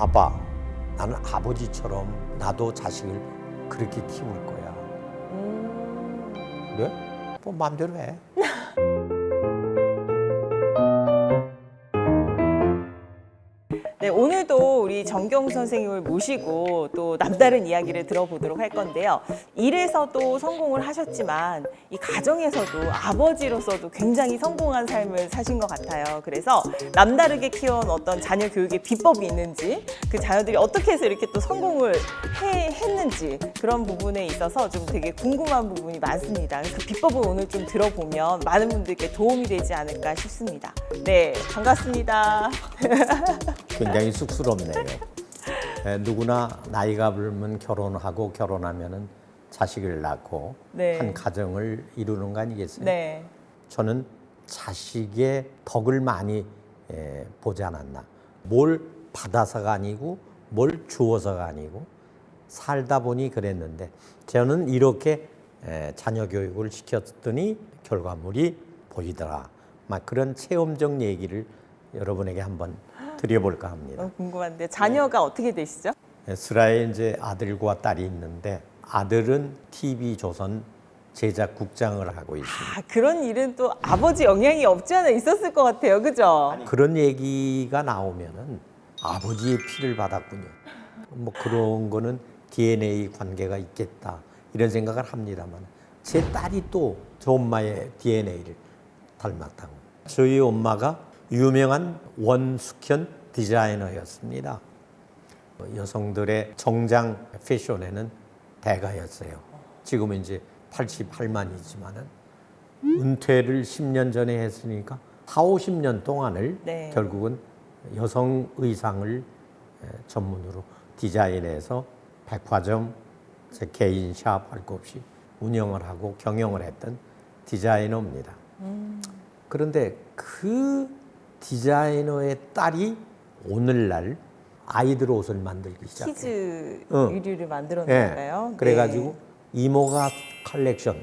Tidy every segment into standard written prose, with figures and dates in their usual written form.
아빠, 나는 아버지처럼 나도 자식을 그렇게 키울 거야. 그래? 뭐 마음대로 해. 네, 오늘도 우리 정경수 선생님을 모시고 또 남다른 이야기를 들어보도록 할 건데요. 일에서도 성공을 하셨지만 이 가정에서도 아버지로서도 굉장히 성공한 삶을 사신 것 같아요. 그래서 남다르게 키워온 어떤 자녀 교육의 비법이 있는지, 그 자녀들이 어떻게 해서 이렇게 또 성공을 했는지 그런 부분에 있어서 좀 되게 궁금한 부분이 많습니다. 그래서 비법을 오늘 좀 들어보면 많은 분들께 도움이 되지 않을까 싶습니다. 네, 반갑습니다. 굉장히 쑥스럽네요. 누구나 나이가 들면 결혼하고 결혼하면은 자식을 낳고 네. 한 가정을 이루는 거 아니겠어요? 네. 저는 자식의 덕을 많이 보지 않았나. 뭘 받아서가 아니고 뭘 주어서가 아니고 살다 보니 그랬는데 저는 이렇게 자녀 교육을 시켰더니 결과물이 보이더라. 막 그런 체험적 얘기를 여러분에게 한번 드려볼까 합니다. 너무 궁금한데 자녀가 어떻게 되시죠? 스라에 이제 아들과 딸이 있는데 아들은 TV조선 제작국장을 하고 있습니다. 아, 그런 일은 또 아버지 영향이 없지 않아 있었을 것 같아요. 그죠? 그런 얘기가 나오면은 아버지의 피를 받았군요. 뭐 그런 거는 DNA 관계가 있겠다 이런 생각을 합니다만 제 딸이 또 저 엄마의 DNA를 닮았다고. 저희 엄마가 유명한 원숙현 디자이너였습니다. 여성들의 정장 패션에는 대가였어요. 지금은 이제 88만이지만은 은퇴를 10년 전에 했으니까 4, 50년 동안을 네. 결국은 여성 의상을 전문으로 디자인해서 백화점, 제 개인 샵 할 것 없이 운영을 하고 경영을 했던 디자이너입니다. 그런데 그 디자이너의 딸이 오늘날 아이들 옷을 만들기 시작해요. 키즈 응. 의류를 예. 만들었나봐요. 그래가지고 이모가 컬렉션.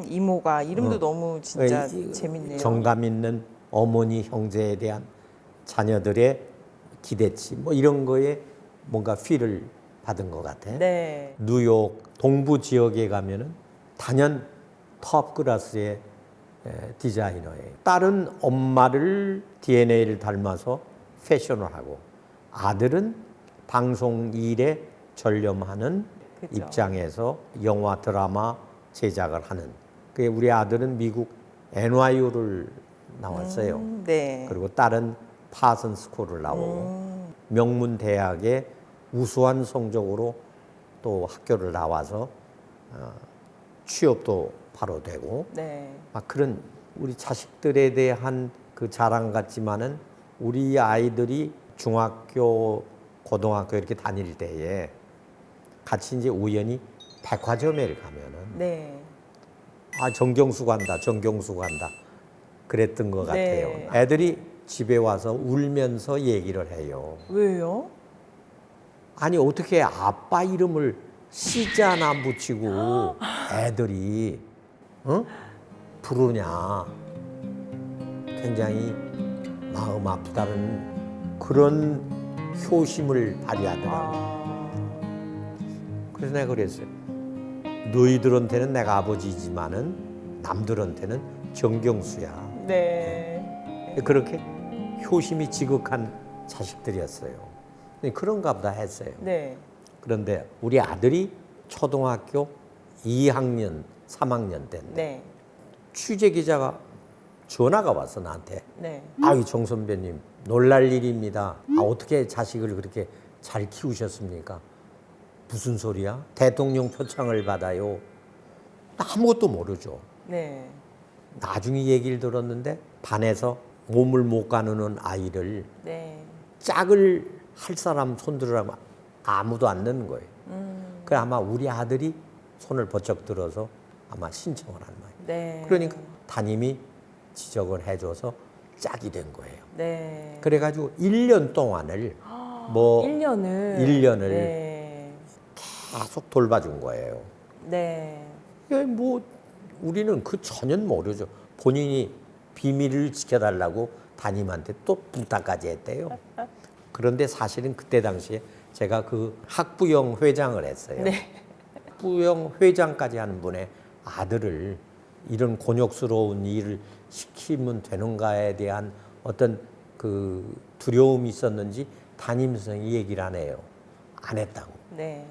이모가 이름도 너무 진짜 이 재밌네요. 정감 있는 어머니 형제에 대한 자녀들의 기대치 뭐 이런 거에 뭔가 필을 받은 것 같아. 네. 뉴욕 동부 지역에 가면은 단연 톱 클래스의 디자이너예요. 딸은 엄마를 DNA를 닮아서 패션을 하고 아들은 방송 일에 전념하는 그죠. 입장에서 영화 드라마 제작을 하는. 그게 우리 아들은 미국 NYU를 나왔어요. 네. 그리고 딸은 파슨 스쿨을 나오고 명문 대학의 우수한 성적으로 또 학교를 나와서 취업도 바로 되고 네. 막 그런 우리 자식들에 대한 그 자랑 같지만은 우리 아이들이 중학교, 고등학교 이렇게 다닐 때에 같이 이제 우연히 백화점에 가면은 네. 아 정경수 간다, 정경수 간다 그랬던 것 네. 같아요. 애들이 집에 와서 울면서 얘기를 해요. 왜요? 아니 어떻게 아빠 이름을 시자 안 붙이고 애들이 부르냐. 굉장히 마음 아프다는 그런 효심을 발휘하더라고요. 그래서 내가 그랬어요. 너희들한테는 내가 아버지지만은 남들한테는 정경수야. 네. 그렇게 효심이 지극한 자식들이었어요. 그런가 보다 했어요. 네. 그런데 우리 아들이 초등학교 2학년, 3학년 때인데 네. 취재 기자가 전화가 왔어 나한테. 네. 아유 정 선배님 놀랄 일입니다. 아 어떻게 자식을 그렇게 잘 키우셨습니까? 무슨 소리야? 대통령 표창을 받아요. 나 아무것도 모르죠. 네. 나중에 얘기를 들었는데 반에서 몸을 못 가누는 아이를 네. 짝을 할 사람 손들으라고 아무도 안 넣는 거예요. 그 아마 우리 아들이 손을 번쩍 들어서 아마 신청을 한 거예요. 네. 그러니까 담임이 지적을 해줘서 짝이 된 거예요. 네. 그래가지고 1년 동안을 뭐 1년을 1년을 네. 계속 돌봐준 거예요. 네. 뭐 우리는 그 전혀 모르죠. 본인이 비밀을 지켜달라고 담임한테 또 부탁까지 했대요. 그런데 사실은 그때 당시에 제가 그 학부형 회장을 했어요. 네. 학부형 회장까지 하는 분의 아들을 이런 곤욕스러운 일을 시키면 되는가에 대한 어떤 그 두려움이 있었는지 담임선생이 얘기를 안 해요. 안 했다고. 네.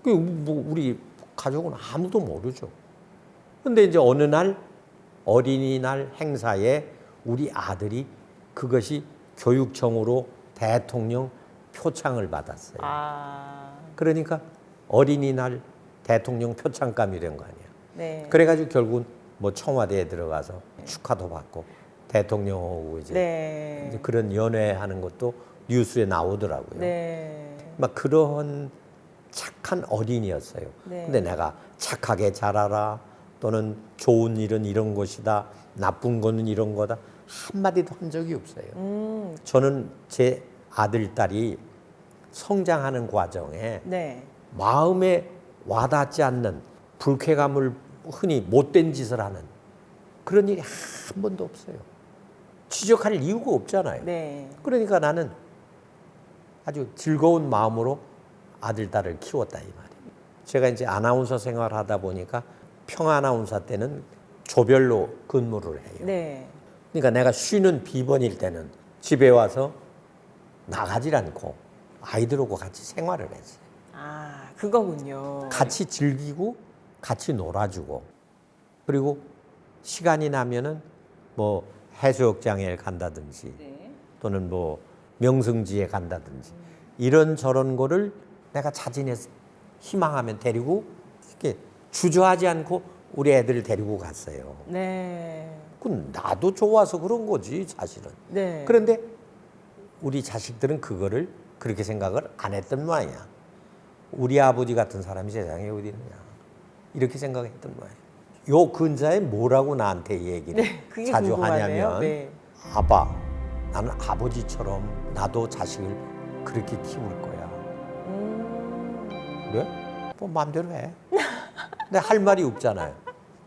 뭐 우리 가족은 아무도 모르죠. 근데 이제 어느 날 어린이날 행사에 우리 아들이 그것이 교육청으로 대통령 표창을 받았어요. 아. 그러니까 어린이날 대통령 표창감이 된 거 아니야. 네. 그래가지고 결국은 뭐 청와대에 들어가서 축하도 받고 대통령하고 이제, 네. 이제 그런 연회하는 것도 뉴스에 나오더라고요. 네. 막 그런 착한 어린이였어요. 네. 근데 내가 착하게 자라라 또는 좋은 일은 이런 것이다, 나쁜 거는 이런 거다 한마디도 한 적이 없어요. 저는 제 아들, 딸이 성장하는 과정에 네. 마음에 와닿지 않는 불쾌감을 흔히 못된 짓을 하는 그런 일이 한 번도 없어요. 지적할 이유가 없잖아요. 네. 그러니까 나는 아주 즐거운 마음으로 아들, 딸을 키웠다 이 말이에요. 제가 이제 아나운서 생활하다 보니까 평아나운서 때는 조별로 근무를 해요. 네. 그러니까 내가 쉬는 비번일 때는 집에 와서 나가질 않고 아이들하고 같이 생활을 했어요. 아, 그거군요. 같이 즐기고 같이 놀아주고 그리고 시간이 나면은 뭐 해수욕장에 간다든지 네. 또는 뭐 명승지에 간다든지 이런저런 거를 내가 자진해서 희망하면 데리고 이렇게 주저하지 않고 우리 애들을 데리고 갔어요. 네. 그건 나도 좋아서 그런 거지 사실은. 네. 그런데 우리 자식들은 그거를 그렇게 생각을 안 했던 모양이야. 우리 아버지 같은 사람이 세상에 어디 있느냐 이렇게 생각했던 모양이야. 요 근자에 뭐라고 나한테 얘기를 네, 그게 자주 궁금하네요. 하냐면 네. 아빠 나는 아버지처럼 나도 자식을 그렇게 키울 거야. 그래? 뭐 마음대로 해. 근데 할 말이 없잖아요.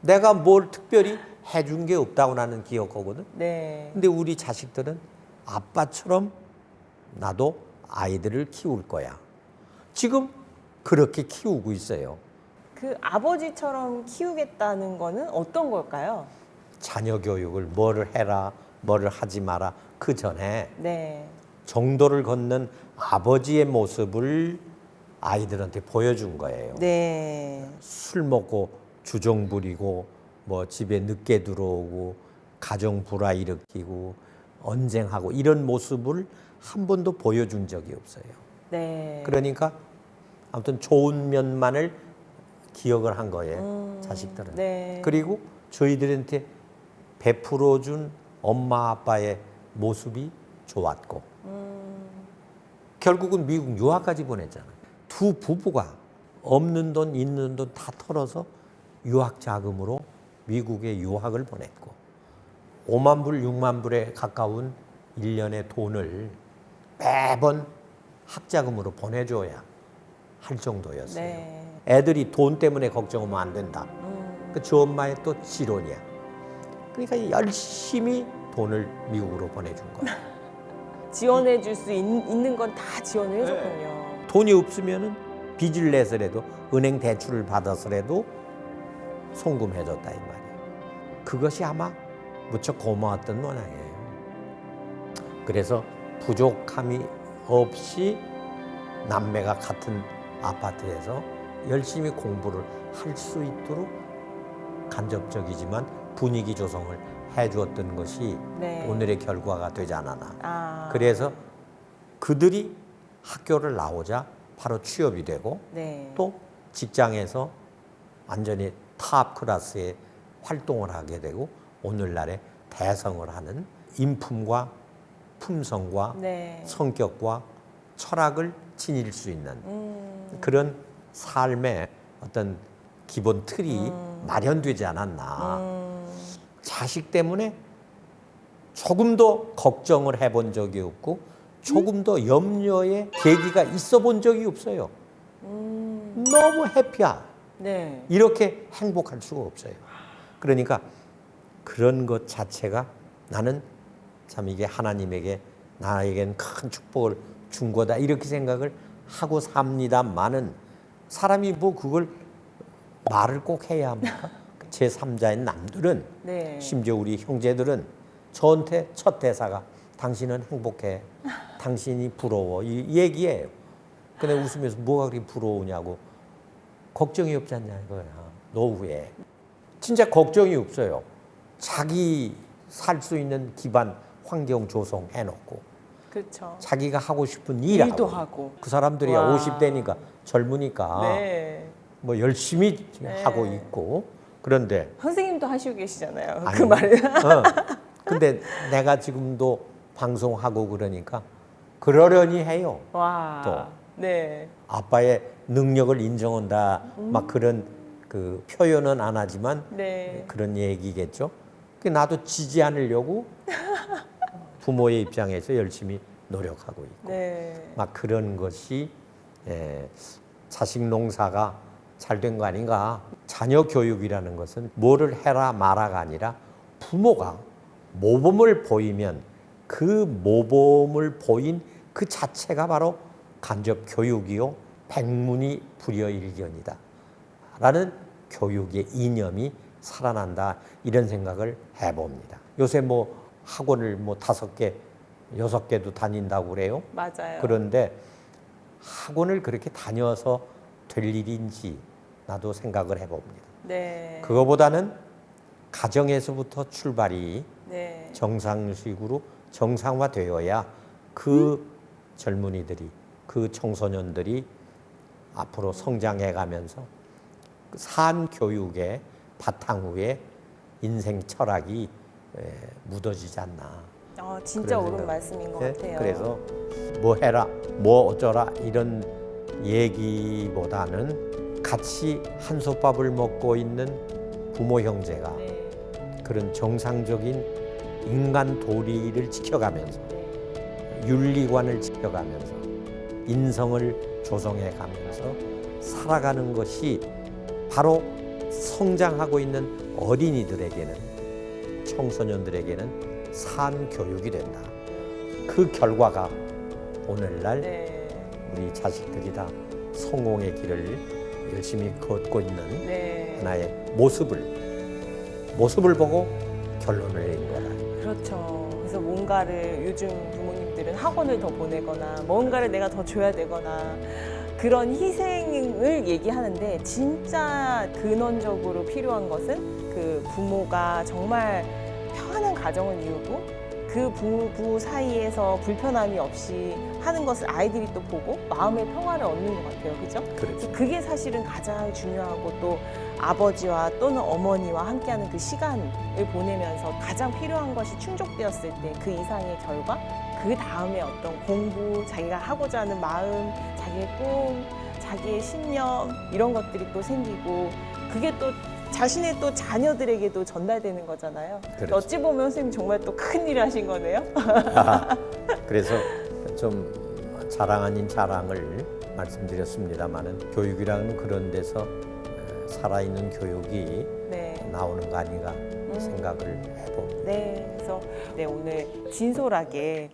내가 뭘 특별히 해준 게 없다고 나는 기억하거든. 네. 근데 우리 자식들은 아빠처럼 나도 아이들을 키울 거야. 지금 그렇게 키우고 있어요. 그 아버지처럼 키우겠다는 거는 어떤 걸까요? 자녀 교육을 뭐를 해라, 뭐를 하지 마라. 그 전에 네. 정도를 걷는 아버지의 모습을 아이들한테 보여준 거예요. 네. 술 먹고 주정 부리고 뭐 집에 늦게 들어오고 가정 불화 일으키고 언쟁하고 이런 모습을 한 번도 보여준 적이 없어요. 네. 그러니까 아무튼 좋은 면만을 기억을 한 거예요. 자식들은. 네. 그리고 저희들한테 베풀어준 엄마 아빠의 모습이 좋았고 결국은 미국 유학까지 보냈잖아요. 두 부부가 없는 돈 있는 돈 다 털어서 유학 자금으로 미국에 유학을 보냈고 5만 불 6만 불에 가까운 1년의 돈을 매번 학자금으로 보내줘야 할 정도였어요. 네. 애들이 돈 때문에 걱정하면 안 된다. 그 저 엄마의 또 지론이야. 그러니까 열심히 돈을 미국으로 보내준 거야. 지원해 줄 수 있는 건 다 지원을 해줬군요. 돈이 없으면은 빚을 내서라도 은행 대출을 받아서라도 송금해줬다 이 말이에요. 그것이 아마 무척 고마웠던 모양이에요. 그래서 부족함이 없이 남매가 같은 아파트에서 열심히 공부를 할 수 있도록 간접적이지만 분위기 조성을 해주었던 것이 네. 오늘의 결과가 되지 않았나. 아. 그래서 그들이 학교를 나오자 바로 취업이 되고 네. 또 직장에서 완전히 탑 클래스의 활동을 하게 되고 오늘날의 대성을 하는 인품과 품성과 네. 성격과 철학을 지닐 수 있는 그런 삶의 어떤 기본 틀이 마련되지 않았나. 자식 때문에 조금도 걱정을 해본 적이 없고 조금도 염려의 계기가 있어 본 적이 없어요. 너무 해피야. 네. 이렇게 행복할 수가 없어요. 그러니까 그런 것 자체가 나는 참 이게 하나님에게 나에겐 큰 축복을 준 거다 이렇게 생각을 하고 삽니다만은 사람이 뭐 그걸 말을 꼭 해야 합니까? 제3자인 남들은 네. 심지어 우리 형제들은 저한테 첫 대사가 당신은 행복해, 당신이 부러워 이 얘기예요. 근데 웃으면서 뭐가 그렇게 부러우냐고. 걱정이 없지 않냐 이거야. 노후에 진짜 걱정이 없어요. 자기 살 수 있는 기반 환경 조성해놓고 그렇죠. 자기가 하고 싶은 일도 일하고 하고. 그 사람들이 와. 50대니까 젊으니까 네. 뭐 열심히 네. 하고 있고. 그런데 선생님도 하시고 계시잖아요. 아니, 그 말을. 근데 내가 지금도 방송하고 그러니까 그러려니 해요. 와. 또. 네. 아빠의 능력을 인정한다 막 그런 그 표현은 안 하지만 네. 그런 얘기겠죠. 그 나도 지지 않으려고 부모의 입장에서 열심히 노력하고 있고 네. 막 그런 것이 자식 농사가 잘 된 거 아닌가. 자녀 교육이라는 것은 뭐를 해라 마라가 아니라 부모가 모범을 보이면 그 모범을 보인 그 자체가 바로 간접 교육이요 백문이 불여일견이다 라는 교육의 이념이 살아난다 이런 생각을 해봅니다. 요새 뭐 학원을 뭐 5개, 6개도 다닌다고 그래요. 맞아요. 그런데 학원을 그렇게 다녀서 될 일인지 나도 생각을 해봅니다. 네. 그거보다는 가정에서부터 출발이 네. 정상식으로 정상화되어야 그 젊은이들이 그 청소년들이 앞으로 성장해가면서 그 산 교육의 바탕 위에 인생 철학이 묻어지지 않나. 진짜 그런 옳은 생각. 말씀인 것 네? 같아요. 그래서 뭐 해라, 뭐 어쩌라 이런 얘기보다는 같이 한솥밥을 먹고 있는 부모 형제가 네. 그런 정상적인 인간 도리를 지켜가면서 네. 윤리관을 지켜가면서 인성을 조성해 가면서 살아가는 것이 바로 성장하고 있는 어린이들에게는 청소년들에게는 산 교육이 된다. 그 결과가 오늘날 네. 우리 자식들이 다 성공의 길을 열심히 걷고 있는 네. 하나의 모습을 보고 결론을 내린 거다. 그렇죠. 그래서 뭔가를 요즘 부모님들은 학원을 더 보내거나 뭔가를 내가 더 줘야 되거나 그런 희생을 얘기하는데 진짜 근원적으로 필요한 것은 그 부모가 정말 평안한 가정을 이루고 그 부부 사이에서 불편함이 없이 하는 것을 아이들이 또 보고 마음의 평화를 얻는 것 같아요. 그죠? 그렇죠. 그게 사실은 가장 중요하고 또 아버지와 또는 어머니와 함께하는 그 시간을 보내면서 가장 필요한 것이 충족되었을 때 그 이상의 결과, 그 다음에 어떤 공부, 자기가 하고자 하는 마음, 자기의 꿈, 자기의 신념 이런 것들이 또 생기고 그게 또 자신의 또 자녀들에게도 전달되는 거잖아요. 그렇죠. 어찌 보면 선생님 정말 또 큰 일을 하신 거네요. 그래서 좀 자랑 아닌 자랑을 말씀드렸습니다만은 교육이라는 그런 데서 살아있는 교육이 네. 나오는 거 아닌가 생각을 해봅니다. 네, 그래서 오늘 진솔하게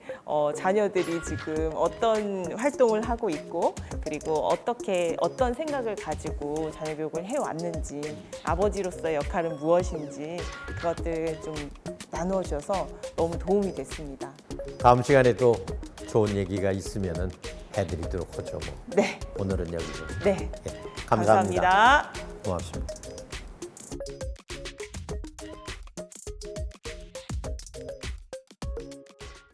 자녀들이 지금 어떤 활동을 하고 있고 그리고 어떤 생각을 가지고 자녀 교육을 해왔는지 아버지로서의 역할은 무엇인지 그것들 좀 나누어 주셔서 너무 도움이 됐습니다. 다음 시간에 또 좋은 얘기가 있으면은 해드리도록 하죠. 뭐. 네, 오늘은 여기서. 네, 감사합니다. 감사합니다. 고맙습니다.